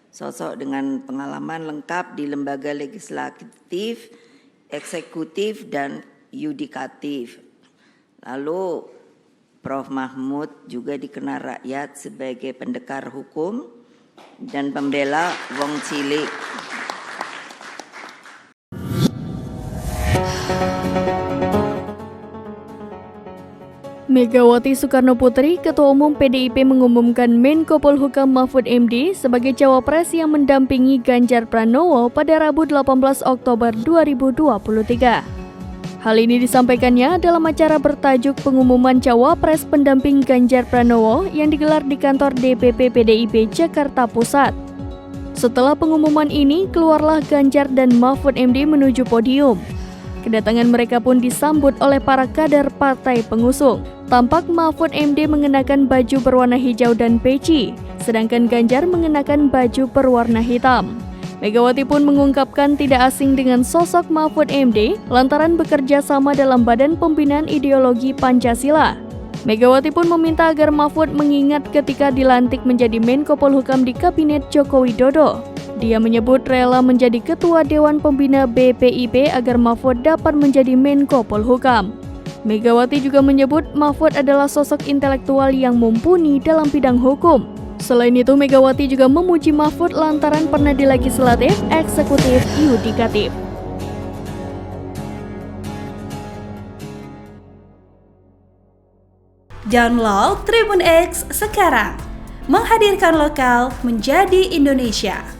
sosok dengan pengalaman lengkap di lembaga legislatif, eksekutif, dan yudikatif. Lalu Prof. Mahmud juga dikenal rakyat sebagai pendekar hukum dan pembela wong cilik. Megawati Soekarnoputri, Ketua Umum PDIP, mengumumkan Menko Polhukam Mahfud MD sebagai cawapres yang mendampingi Ganjar Pranowo pada Rabu 18 Oktober 2023. Hal ini disampaikannya dalam acara bertajuk pengumuman cawapres pendamping Ganjar Pranowo yang digelar di kantor DPP PDIP Jakarta Pusat. Setelah pengumuman ini, keluarlah Ganjar dan Mahfud MD menuju podium. Kedatangan mereka pun disambut oleh para kader partai pengusung. Tampak Mahfud MD mengenakan baju berwarna hijau dan peci, sedangkan Ganjar mengenakan baju berwarna hitam. Megawati pun mengungkapkan tidak asing dengan sosok Mahfud MD lantaran bekerja sama dalam Badan Pembinaan Ideologi Pancasila. Megawati pun meminta agar Mahfud mengingat ketika dilantik menjadi Menko Polhukam di Kabinet Joko Widodo. Dia menyebut rela menjadi Ketua Dewan Pembina BPIP agar Mahfud dapat menjadi Menko Polhukam. Megawati juga menyebut Mahfud adalah sosok intelektual yang mumpuni dalam bidang hukum. Selain itu, Megawati juga memuji Mahfud lantaran pernah di legislatif, eksekutif, yudikatif. Download Tribun X sekarang, menghadirkan lokal menjadi Indonesia.